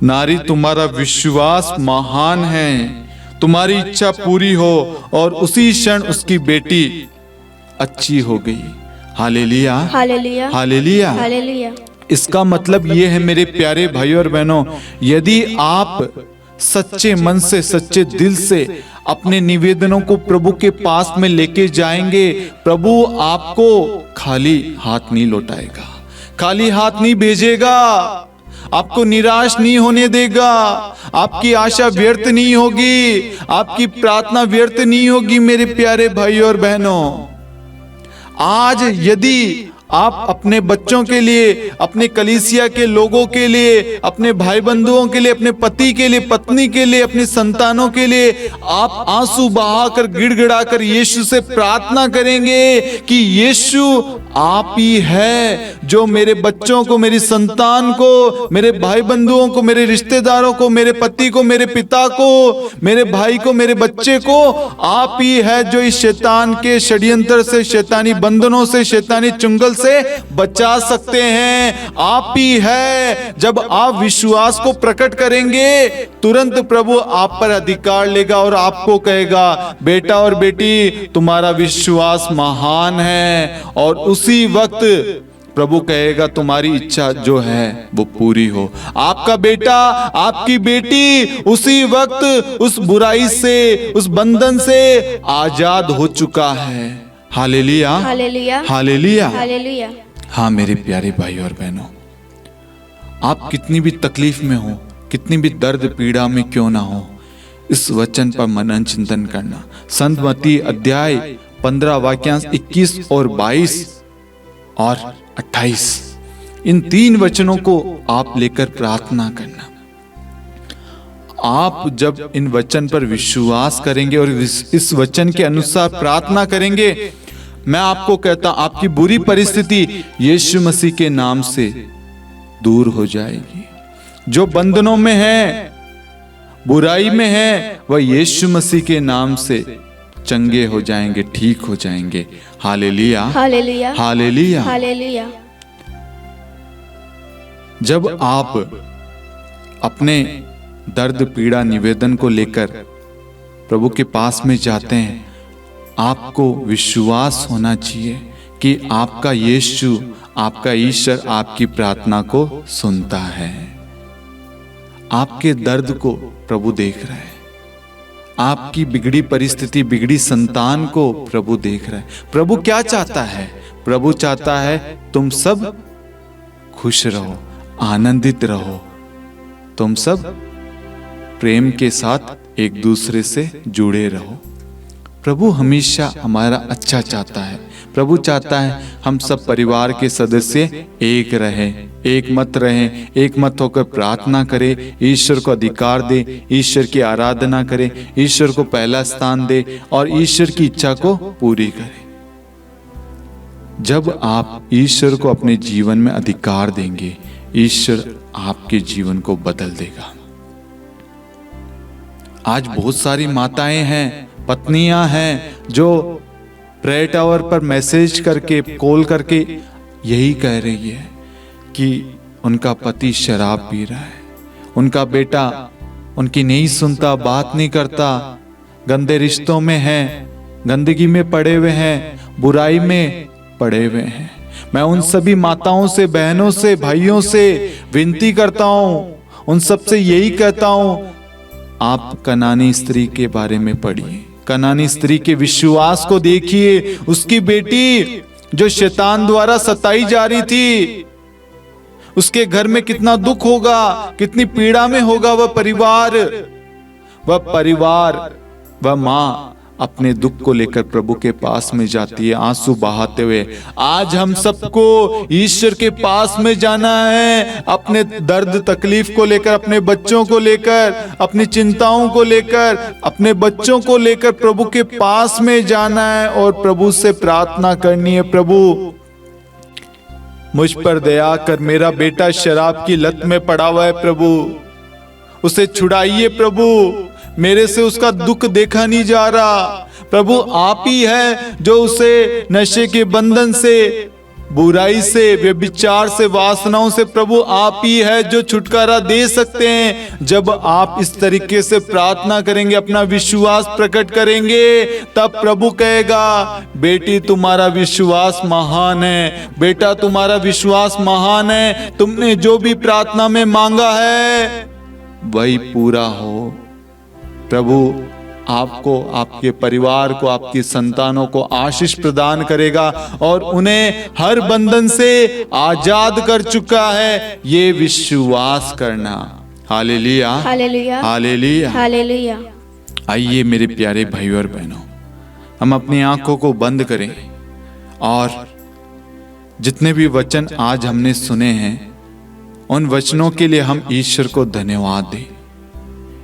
नारी तुम्हारा विश्वास महान है, तुम्हारी इच्छा पूरी हो। और उसी क्षण उसकी बेटी अच्छी हो गई। हालेलुया, हालेलुया, हालेलुया। हालेलुया। इसका मतलब ये है मेरे प्यारे भाइयों और बहनों, यदि आप सच्चे मन से सच्चे दिल से अपने निवेदनों को प्रभु के पास में लेके जाएंगे, प्रभु आपको खाली हाथ नहीं लौटाएगा, खाली हाथ नहीं भेजेगा, आपको निराश नहीं होने देगा, आपकी आशा व्यर्थ नहीं होगी, आपकी प्रार्थना व्यर्थ नहीं होगी। मेरे प्यारे भाइयों और बहनों, आज यदि आप अपने बच्चों के लिए, अपने कलीसिया के लोगों के लिए, अपने भाई बंधुओं के लिए, अपने पति के लिए, पत्नी के लिए, अपने संतानों के लिए आप आंसू बहाकर गिड़गिड़ाकर यीशु से प्रार्थना करेंगे कि यीशु आप ही है जो मेरे बच्चों को, मेरी संतान को, मेरे भाई बंधुओं को, मेरे रिश्तेदारों को, मेरे पति को, मेरे पिता को, मेरे भाई को, मेरे बच्चे को, आप ही है जो इस शैतान के षड्यंत्र से, शैतानी बंधनों से, शैतानी चुंगल से बचा सकते हैं। आप ही है। जब आप विश्वास को प्रकट करेंगे, तुरंत प्रभु आप पर अधिकार लेगा और आपको कहेगा, बेटा और बेटी तुम्हारा विश्वास महान है। और उसी वक्त प्रभु कहेगा तुम्हारी इच्छा जो है वो पूरी हो। आपका बेटा, आपकी बेटी उसी वक्त उस बुराई से, उस बंधन से आजाद हो चुका है। हालेलुया, हालेलुया, हालेलुया, हालेलुया। हाँ मेरे प्यारे भाई और बहनों, आप कितनी भी तकलीफ में हो, कितनी भी दर्द पीड़ा में क्यों ना हो, इस वचन पर मनन चिंतन करना। संत मत्ती अध्याय 15 वाक्यांश 21 और 22 और 28, इन 3 वचनों को आप लेकर प्रार्थना करना। आप जब इन वचन पर विश्वास करेंगे और इस वचन के अनुसार प्रार्थना करेंगे, मैं आपको कहता हूं आपकी बुरी परिस्थिति यीशु मसीह के नाम से दूर हो जाएगी। जो बंधनों में है, बुराई में है, वह यीशु मसीह के नाम से चंगे हो जाएंगे, ठीक हो जाएंगे। हालेलुया, हालेलुया, हालेलुया। हालेलुया। जब आप अपने दर्द पीड़ा निवेदन को लेकर प्रभु के पास में जाते हैं, आपको विश्वास होना चाहिए कि आपका यीशु, आपका ईश्वर आपकी प्रार्थना को सुनता है। आपके दर्द को प्रभु देख रहा है, आपकी बिगड़ी परिस्थिति, बिगड़ी संतान को प्रभु देख रहा है। प्रभु क्या चाहता है? प्रभु चाहता है तुम सब खुश रहो, आनंदित रहो, तुम सब प्रेम के साथ एक दूसरे से जुड़े रहो। प्रभु हमेशा हमारा अच्छा चाहता है। प्रभु चाहता है हम सब परिवार के सदस्य एक रहें, एक मत रहें, एक मत होकर प्रार्थना करें, ईश्वर को अधिकार दे, ईश्वर की आराधना करें, ईश्वर को पहला स्थान दे और ईश्वर की इच्छा को पूरी करें। जब आप ईश्वर को अपने जीवन में अधिकार देंगे, ईश्वर आपके जीवन को बदल देगा। आज बहुत सारी माताएं हैं, पत्नियां हैं जो प्रेयर टावर पर मैसेज करके, कॉल करके यही कह रही है कि उनका पति शराब पी रहा है, उनका बेटा उनकी नहीं सुनता, बात नहीं करता, गंदे रिश्तों में है, गंदगी में पड़े हुए हैं, बुराई में पड़े हुए हैं। मैं उन सभी माताओं से, बहनों से, भाइयों से विनती करता हूं, उन सब से यही कहता हूं, आप कनानी स्त्री के बारे में पढ़िए, कनानी स्त्री के विश्वास को देखिए। उसकी बेटी जो शैतान द्वारा सताई जा रही थी, उसके घर में कितना दुख होगा, कितनी पीड़ा में होगा वह परिवार, वह मां अपने दुख को लेकर प्रभु के पास में जाती है, आंसू बहाते हुए। आज हम सबको ईश्वर के पास में जाना है, अपने दर्द तकलीफ को लेकर, अपने बच्चों को लेकर, अपनी चिंताओं को लेकर, अपने बच्चों को लेकर प्रभु के पास में जाना है और प्रभु से प्रार्थना करनी है, प्रभु मुझ पर दया कर, मेरा बेटा शराब की लत में पड़ा हुआ है, प्रभु उसे छुड़ाइए, प्रभु मेरे से उसका दुख देखा नहीं जा रहा। प्रभु आप ही है जो उसे नशे के बंधन से, बुराई से, व्यभिचार से, वासनाओं से, प्रभु आप ही है जो छुटकारा दे सकते हैं। जब आप इस तरीके से प्रार्थना करेंगे, अपना विश्वास प्रकट करेंगे, तब प्रभु कहेगा, बेटी तुम्हारा विश्वास महान है, बेटा तुम्हारा विश्वास महान है, तुमने जो भी प्रार्थना में मांगा है वही पूरा हो। प्रभु आपको, आपके परिवार को, आपकी संतानों को आशीष प्रदान करेगा और उन्हें हर बंधन से आजाद कर चुका है, ये विश्वास करना। हालेलुया, हालेलुया, हालेलुया, हालेलुया। आइए मेरे प्यारे भाइयों और बहनों, हम अपनी आंखों को बंद करें और जितने भी वचन आज हमने सुने हैं, उन वचनों के लिए हम ईश्वर को धन्यवाद दें,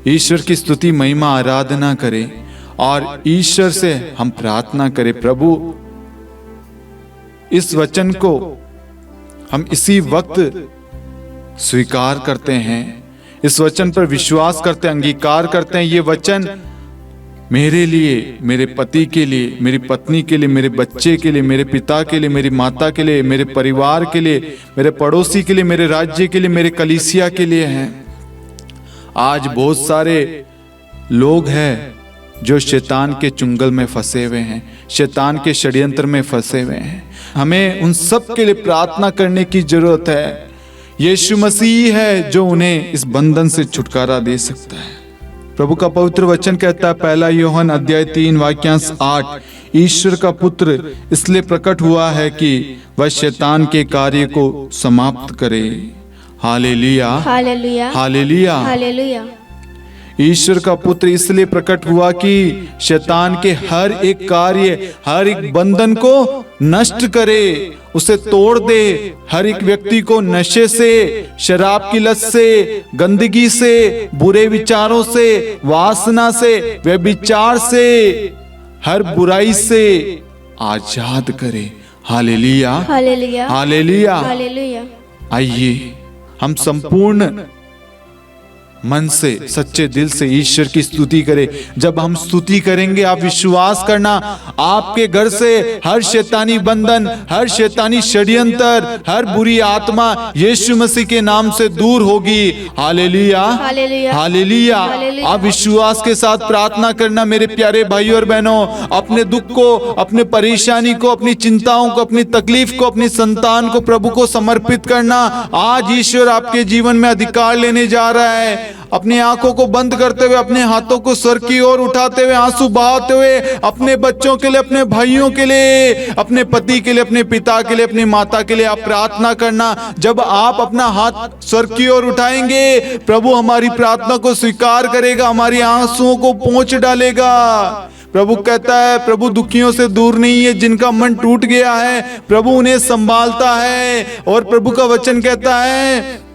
ईश्वर की स्तुति, महिमा, आराधना करें और ईश्वर से हम प्रार्थना करें, प्रभु इस वचन को हम इसी वक्त स्वीकार करते हैं, इस वचन पर विश्वास करते हैं, अंगीकार करते हैं। ये वचन मेरे लिए, मेरे पति के लिए, मेरी पत्नी के लिए, मेरे बच्चे के लिए, मेरे पिता के लिए, मेरी माता के लिए, मेरे परिवार के लिए, मेरे पड़ोसी के लिए, मेरे राज्य के लिए, मेरे कलीसिया के लिए हैं। आज बहुत सारे लोग हैं जो शैतान के चुंगल में फंसे हुए हैं, शैतान के षड्यंत्र में फंसे हुए हैं। हमें उन सब के लिए प्रार्थना करने की जरूरत है। यीशु मसीह है जो उन्हें इस बंधन से छुटकारा दे सकता है। प्रभु का पवित्र वचन कहता है, 1 यूहन्ना अध्याय 3 वाक्यांश 8, ईश्वर का पुत्र इसलिए प्रकट हुआ है कि वह शैतान के कार्य को समाप्त करे। हालेलुया, हालेलुया, हालेलुया, हालेलुया। ईश्वर का पुत्र इसलिए प्रकट हुआ कि शैतान के हर एक कार्य, हर एक बंधन को नष्ट करे, उसे तोड़ दे। हर एक व्यक्ति को नशे से, शराब की लत से, गंदगी से, बुरे विचारों से, वासना से, व्यभिचार से, हर बुराई से आजाद करे। हालेलुया, हालेलुया, हालेलुया। हालेलुया। आइए हम संपूर्ण मन से, सच्चे दिल से ईश्वर की स्तुति करें। जब हम स्तुति करेंगे, आप विश्वास करना, आपके घर से हर शैतानी बंधन, हर शैतानी षड्यंत्र, हर बुरी आत्मा यीशु मसीह के नाम से दूर होगी। हालेलुया, हालेलुया, हालेलुया। हालेलुया। आप विश्वास के साथ प्रार्थना करना मेरे प्यारे भाइयों और बहनों। अपने दुख को, अपने परेशानी को, अपनी चिंताओं को, अपनी तकलीफ को, अपनी संतान को प्रभु को समर्पित करना। आज ईश्वर आपके जीवन में अधिकार लेने जा रहा है। अपनी आंखों को बंद करते हुए, अपने हाथों को स्वर की ओर उठाते हुए, आंसू बहाते हुए, अपने बच्चों के लिए, अपने भाइयों के लिए, अपने पति के लिए, अपने पिता के लिए, अपनी माता के लिए आप प्रार्थना करना। जब आप अपना हाथ स्वर की ओर उठाएंगे, प्रभु हमारी प्रार्थना को स्वीकार करेगा, हमारी आंसुओं को पोंछ डालेगा। प्रभु कहता है, प्रभु दुखियों से दूर नहीं है, जिनका मन टूट गया है प्रभु उन्हें संभालता है। और प्रभु का वचन कहता है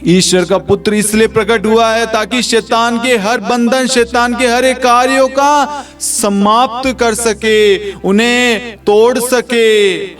ईश्वर का पुत्र इसलिए प्रकट हुआ है ताकि शैतान के हर बंधन, शैतान के हर एक कार्यों का समाप्त कर सके, उन्हें तोड़ सके।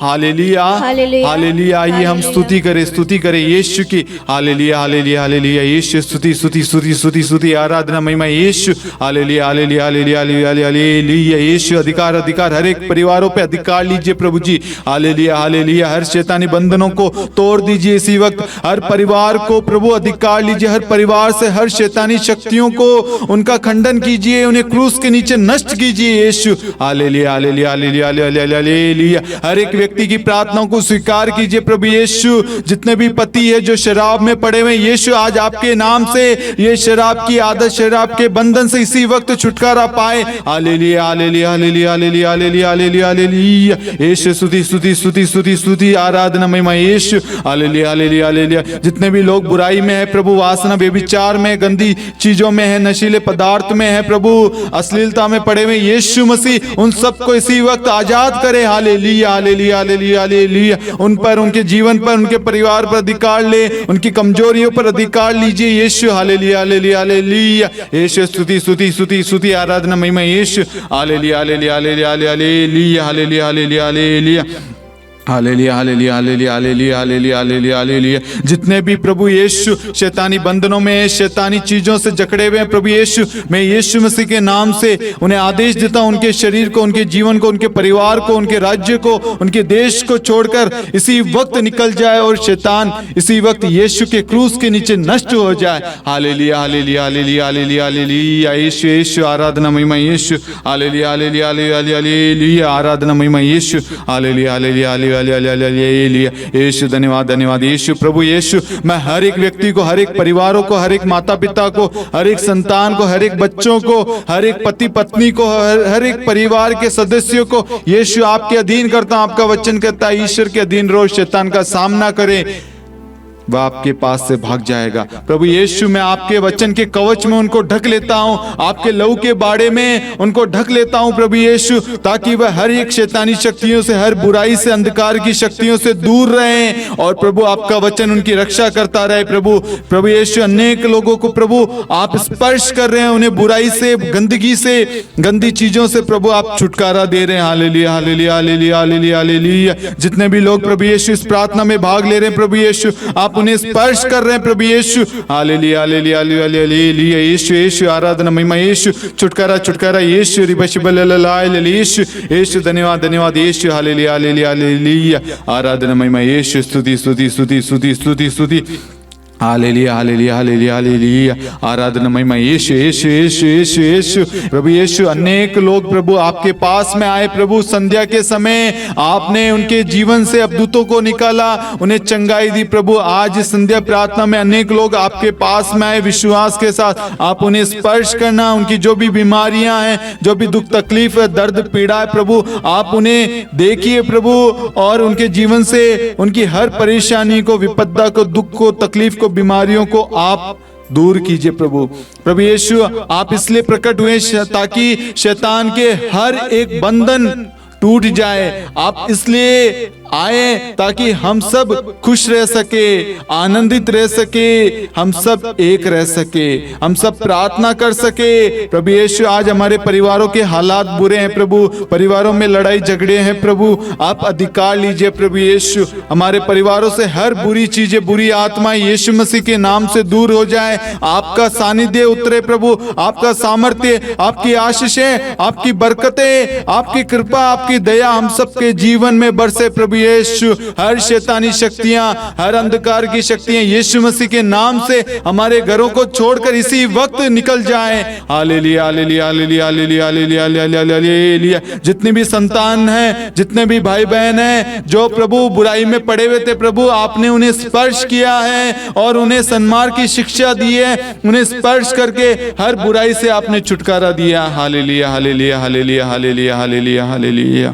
हालेलुया, हालेलुया, हालेलुया। आइए हम स्तुति करें यीशु की। हालेलुया, हालेलुया, हालेलुया। यीशु स्तुति, स्तुति, स्तुति, स्तुति, स्तुति, आराधना, महिमा यीशु। हालेलुया, हालेलुया, हालेलुया, हालेलुया, हालेलुया। यीशु अधिकार, अधिकार हर एक परिवारों पे अधिकार लीजिए प्रभु जी। हालेलुया, हालेलुया। हर शैतानी बंधनों को तोड़ दीजिए इसी वक्त। हर परिवार को प्रभु अधिकार लीजिए। हर परिवार से हर शैतानी शक्तियों को उनका खंडन कीजिए, उन्हें क्रूस के नीचे नष्ट कीजिए यीशु। हालेलुया, हालेलुया, हालेलुया, हालेलुया, हालेलुया। हर एक व्यक्ति की प्रार्थनाओं को स्वीकार कीजिए प्रभु यीशु। जितने भी पति है जो शराब में पड़े हुए यीशु, आज आपके नाम से ये शराब की आदत, शराब के बंधन से इसी वक्त छुटकारा पाए। हालेलुया, हालेलुया, हालेलुया, हालेलुया, हालेलुया, हालेलुया, हालेलुया। यीशु स्तुति, स्तुति, स्तुति, स्तुति, स्तुति, आराधना, महिमा यीशु। हालेलुया, हालेलुया, हालेलुया। जितने भी लोग बुराई में है प्रभु, वासना, व्यभिचार में, गंदी चीजों में है, नशीले पदार्थ में है प्रभु, अश्लीलता में पड़े हुए यीशु मसीह, उन सबको इसी वक्त आजाद करे। हालेलुया, हालेलुया, हालेलुया, हालेलुया। उन पर, उनके जीवन पर, उनके परिवार पर अधिकार ले, उनकी कमजोरियों पर अधिकार लीजिए यीशु। हालेलुया, हालेलुया, हालेलुया। यीशु स्तुति, स्तुति, स्तुति, स्तुति, आराधना, महिमा यीशु। हालेलुया, हालेलुया, हालेलुया, हालेलुया, हालेलुया, हालेलुया, हालेलुया। हालेलुया, हालेलुया, हालेलुया, हालेलुया, हालेलुया, हालेलुया, हालेलुया। जितने भी प्रभु यीशु शैतानी बंधनों में, शैतानी चीजों से जकड़े हुए हैं प्रभु यीशु, मैं यीशु मसीह के नाम से उन्हें आदेश देता हूं, उनके शरीर को, उनके जीवन को, उनके परिवार को, उनके राज्य को, उनके देश को छोड़कर इसी वक्त निकल जाए और शैतान इसी वक्त यीशु के क्रूस के नीचे नष्ट हो जाए। हालेलुया, हालेलुया, हालेलुया, हालेलुया, हालेलुया। यीशु, यीशु, आराधना, महिमा यीशु। हालेलुया, हालेलुया, हालेलुया, हालेलुया, आराधना, महिमा यीशु। हालेलुया, हालेलुया, हालेलुया, यीशु। धन्यवाद, धन्यवाद यीशु। प्रभु यीशु, मैं हर एक व्यक्ति को, हर एक परिवारों को, हर एक माता पिता को, हर एक संतान को, हर एक बच्चों को, हर एक पति पत्नी को, हर एक परिवार के सदस्यों को यीशु आपके अधीन करता हूं। आपका वचन कहता है ईश्वर के अधीन रोज शैतान का सामना करें, वह आपके पास से भाग जाएगा। प्रभु यीशु, मैं आपके वचन के कवच में उनको ढक लेता हूं, आपके लहू के बाड़े में उनको ढक लेता हूं प्रभु यीशु, ताकि वह हर एक शैतानी शक्तियों से, हर बुराई से, अंधकार की शक्तियों से दूर रहें और प्रभु आपका वचन उनकी रक्षा करता रहे। प्रभु यीशु, अनेक लोगों को प्रभु आप स्पर्श कर रहे हैं, उन्हें बुराई से, गंदगी से, गंदी चीजों से प्रभु आप छुटकारा दे रहे हैं। हालेलुया, हालेलुया, हालेलुया, हालेलुया, हालेलुया। जितने भी लोग प्रभु यीशु इस प्रार्थना में भाग ले रहे हैं प्रभु यीशु, आप उन्हें स्पर्श कर रहे हैं प्रभु यीशु। हालेलुया, हालेलुया, हालेलुया, यीशु, यीशु, आराधना, महिमा यीशु। छुटकारा, छुटकारा यीशु। यीशु, यीशु, धन्यवाद, धन्यवाद यीशु। हालेलुया, हालेलुया, हालेलुया, आराधना, महिमा यीशु। स्तुति, स्तुति, स्तुति, स्तुति, स्तुति, स्तुति। हालेलुया, हालेलुया, हालेलुया, हालेलुया, आराधना, महिमा यीशु, यीशु, यीशु, यीशु, यीशु। प्रभु यीशु, अनेक लोग प्रभु आपके पास में आए प्रभु, संध्या के समय आपने उनके जीवन से अबदूतों को निकाला, उन्हें चंगाई दी प्रभु। आज संध्या प्रार्थना में अनेक लोग आपके पास में आए विश्वास के साथ, आप उन्हें स्पर्श करना, उनकी जो भी बीमारियां हैं, जो भी दुख तकलीफ है, दर्द पीड़ा है प्रभु, आप उन्हें देखिए प्रभु और उनके जीवन से उनकी हर परेशानी को, विपदा को, दुख को, तकलीफ को, बीमारियों को आप दूर कीजिए प्रभु। प्रभु यीशु, आप इसलिए प्रकट हुए ताकि शैतान के हर एक बंधन टूट जाए। आप इसलिए आए ताकि हम सब खुश रह सके, आनंदित रह सके, हम सब एक रह सके, हम सब प्रार्थना कर सके। प्रभु यीशु, आज हमारे परिवारों के हालात बुरे हैं प्रभु, परिवारों में लड़ाई झगड़े हैं प्रभु, आप अधिकार लीजिए प्रभु यीशु। हमारे परिवारों से हर बुरी चीजें, बुरी आत्मा यीशु मसीह के नाम से दूर हो जाए। आपका सानिध्य उतरे प्रभु, आपका सामर्थ्य, आपकी आशीषें, आपकी बरकतें, आपकी कृपा, आपकी दया हम सबके जीवन में बरसे प्रभु यीशु। हर शैतानी शक्तियां, हर अंधकार की शक्तियां यीशु मसीह के नाम से हमारे घरों को छोड़कर इसी वक्त निकल जाएं। हालेलुया, हालेलुया, हालेलुया, हालेलुया, हालेलुया, हालेलुया। जितने भी संतान हैं, जितने भी भाई बहन हैं जो प्रभु बुराई में पड़े हुए थे प्रभु, आपने उन्हें स्पर्श किया है और उन्हें सन्मार्ग की शिक्षा दी है, उन्हें स्पर्श करके हर बुराई से आपने छुटकारा दिया। हालेलुया, हालेलुया, हालेलुया, हालेलुया, हालेलुया, हालेलुया।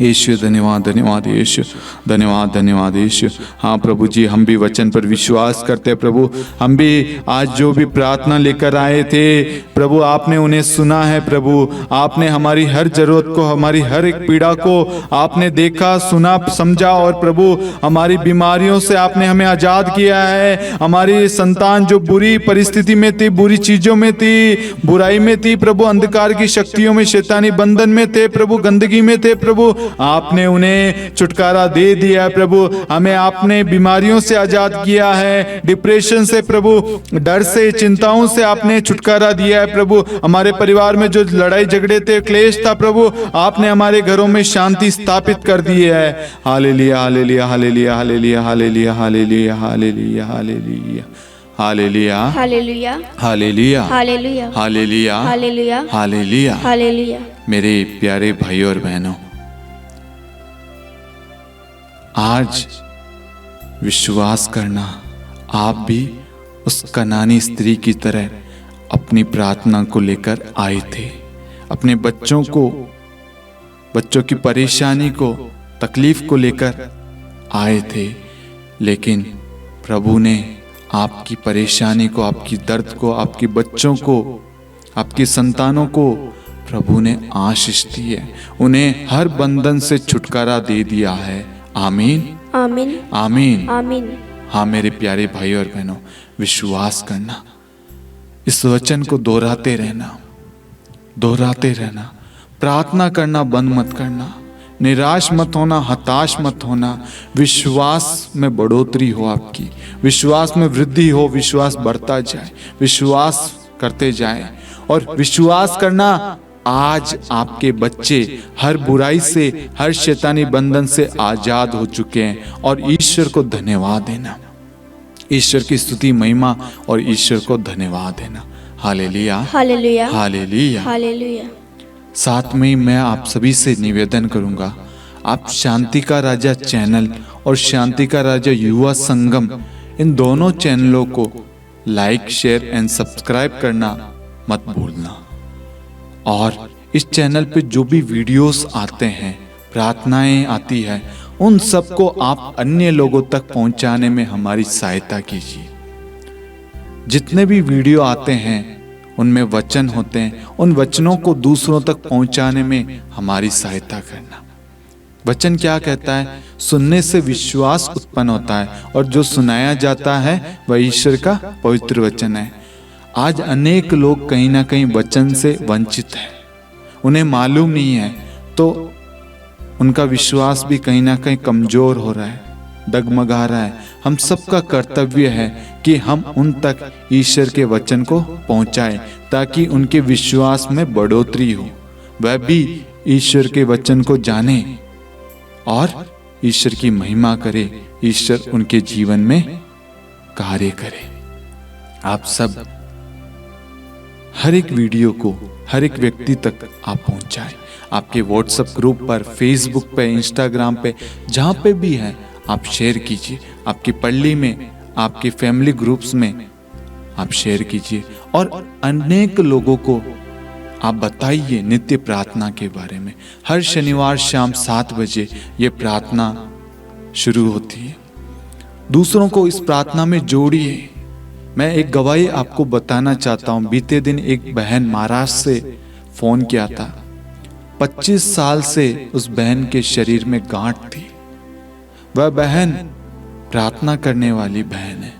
यीशु धन्यवाद धन्यवाद यीशु, धन्यवाद धन्यवाद यीशु। हाँ प्रभु जी, हम भी वचन पर विश्वास करते हैं प्रभु। हम भी आज जो भी प्रार्थना लेकर आए थे प्रभु, आपने उन्हें सुना है प्रभु। आपने हमारी हर जरूरत को, हमारी हर एक पीड़ा को आपने देखा, सुना, समझा और प्रभु हमारी बीमारियों से आपने हमें आज़ाद किया है। हमारी संतान जो बुरी परिस्थिति में थी, बुरी चीज़ों में थी, बुराई में थी प्रभु, अंधकार की शक्तियों में, शैतानी बंधन में थे प्रभु, गंदगी में थे प्रभु, आपने उन्हें छुटकारा दे दिया है प्रभु। हमें आपने बीमारियों से आजाद किया है, डिप्रेशन से प्रभु, डर से, चिंताओं से आपने छुटकारा दिया है प्रभु। हमारे परिवार में जो लड़ाई झगड़े थे, क्लेश था प्रभु, आपने हमारे घरों में शांति स्थापित कर दी है। हालेलुया हालेलुया हालेलुया हालेलुया हालेलुया हालेलुया हालेलुया हालेलुया हालेलुया हालेलुया हालेलुया हालेलुया हालेलुया हालेलुया हालेलुया। हालेलुया। मेरे प्यारे भाइयों और बहनों, आज विश्वास करना, आप भी उस कनानी स्त्री की तरह अपनी प्रार्थना को लेकर आए थे। अपने बच्चों को, बच्चों की परेशानी को, तकलीफ को लेकर आए थे, लेकिन प्रभु ने आपकी परेशानी को, आपकी दर्द को, आपके बच्चों को, आपकी संतानों को प्रभु ने आशीष दी है। उन्हें हर बंधन से छुटकारा दे दिया है। आमीन आमीन आमीन आमीन। हाँ मेरे प्यारे भाइयों और बहनों, विश्वास करना, इस वचन को दोहराते रहना, दोहराते रहना, प्रार्थना करना बंद मत करना, निराश मत होना, हताश मत होना। विश्वास में बढ़ोतरी हो, आपकी विश्वास में वृद्धि हो, विश्वास बढ़ता जाए, विश्वास करते जाए। और विश्वास करना, आज आपके बच्चे हर बुराई से, हर शैतानी बंधन से आजाद हो चुके हैं। और ईश्वर को धन्यवाद देना, ईश्वर की स्तुति महिमा और ईश्वर को धन्यवाद देना। हालेलुया हालेलुया हालेलुया हालेलुया। साथ में मैं आप सभी से निवेदन करूंगा, आप शांति का राजा चैनल और शांति का राजा युवा संगम, इन दोनों चैनलों को लाइक, शेयर एंड सब्सक्राइब करना मत भूलना। और इस चैनल पे जो भी वीडियोस आते हैं, प्रार्थनाएं आती है, उन सबको आप अन्य लोगों तक पहुंचाने में हमारी सहायता कीजिए। जितने भी वीडियो आते हैं उनमें वचन होते हैं, उन वचनों को दूसरों तक पहुंचाने में हमारी सहायता करना। वचन क्या कहता है? सुनने से विश्वास उत्पन्न होता है और जो सुनाया जाता है वह ईश्वर का पवित्र वचन है। आज अनेक लोग कहीं ना कहीं वचन से वंचित हैं, उन्हें मालूम नहीं है, तो उनका विश्वास भी कहीं ना कहीं कमजोर हो रहा है, डगमगा रहा है। हम सबका कर्तव्य है कि हम उन तक ईश्वर के वचन को पहुंचाएं, ताकि उनके विश्वास में बढ़ोतरी हो, वह भी ईश्वर के वचन को जाने और ईश्वर की महिमा करे, ईश्वर उनके जीवन में कार्य करे। आप सब हर एक वीडियो को हर एक व्यक्ति तक आप पहुंचाएं। आपके व्हाट्सएप ग्रुप पर, फेसबुक पे, इंस्टाग्राम पे, जहाँ पे भी है आप शेयर कीजिए। आपकी पल्ली में, आपके फैमिली ग्रुप्स में आप शेयर कीजिए और अनेक लोगों को आप बताइए नित्य प्रार्थना के बारे में। हर शनिवार शाम 7 बजे ये प्रार्थना शुरू होती है। दूसरों को इस प्रार्थना में जोड़िए। मैं एक गवाही आपको बताना चाहता हूँ। बीते दिन एक बहन महाराष्ट्र से फोन किया था। 25 साल से उस बहन के शरीर में गांठ थी। वह बहन प्रार्थना करने वाली बहन है,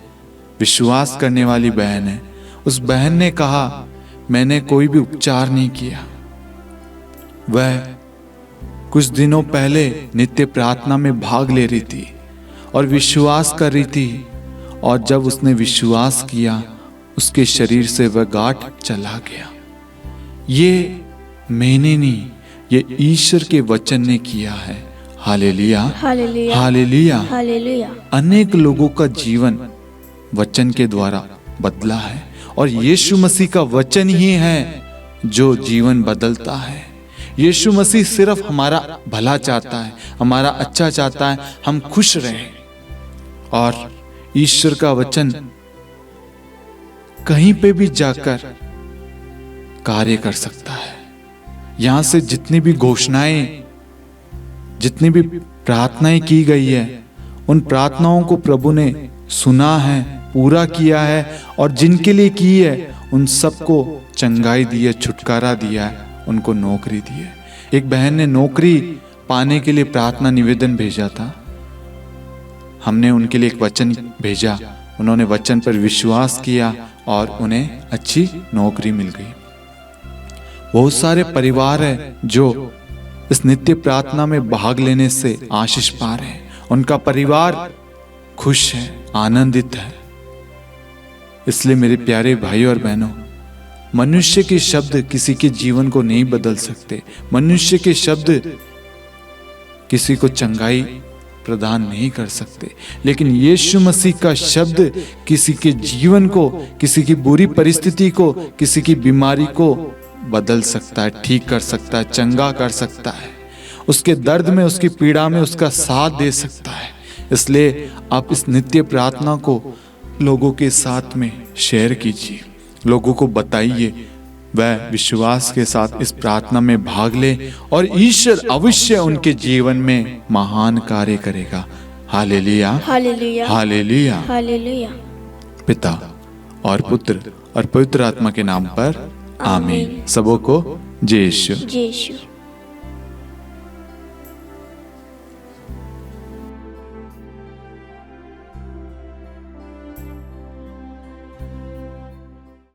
विश्वास करने वाली बहन है। उस बहन ने कहा, मैंने कोई भी उपचार नहीं किया। वह कुछ दिनों पहले नित्य प्रार्थना में भाग ले रही थी और विश्वास कर रही थी, और जब उसने विश्वास किया उसके शरीर से वह गांठ चला गया। ये मैंने नहीं, ये ईश्वर के वचन ने किया है। हालेलुया हालेलुया हालेलुया। हालेलुया। अनेक लोगों का जीवन वचन के द्वारा बदला है और यीशु मसीह का वचन ही है जो जीवन बदलता है। यीशु मसीह सिर्फ हमारा भला चाहता है, हमारा अच्छा चाहता है, हम खुश रहें। और ईश्वर का वचन कहीं पे भी जाकर कार्य कर सकता है। यहां से जितनी भी घोषणाएं जितनी भी प्रार्थनाएं की गई है उन प्रार्थनाओं को प्रभु ने सुना है, पूरा किया है, और जिनके लिए की है उन सबको चंगाई दी है, छुटकारा दिया है, उनको नौकरी दी है। एक बहन ने नौकरी पाने के लिए प्रार्थना निवेदन भेजा था। हमने उनके लिए एक वचन भेजा, उन्होंने वचन पर विश्वास किया और उन्हें अच्छी नौकरी मिल गई। बहुत सारे परिवार है जो इस नित्य प्रार्थना में भाग लेने से आशीष पा रहे हैं, उनका परिवार खुश है, आनंदित है। इसलिए मेरे प्यारे भाइयों और बहनों, मनुष्य के शब्द किसी के जीवन को नहीं बदल सकते, मनुष्य के शब्द किसी को चंगाई प्रदान नहीं कर सकते, लेकिन यीशु मसीह का शब्द किसी के जीवन को, किसी की बुरी परिस्थिति को, किसी की बीमारी को बदल सकता है, ठीक कर सकता है, चंगा कर सकता है, उसके दर्द में, उसकी पीड़ा में उसका साथ दे सकता है। इसलिए आप इस नित्य प्रार्थना को लोगों के साथ में शेयर कीजिए, लोगों को बताइए, वह विश्वास के साथ इस प्रार्थना में भाग ले और ईश्वर अवश्य उनके जीवन में महान कार्य करेगा। हालेलुया, हालेलुया, हालेलुया। हालेलुया। पिता और पुत्र और पवित्र आत्मा के नाम पर आमीन। सबों को जय यीशु। जय यीशु।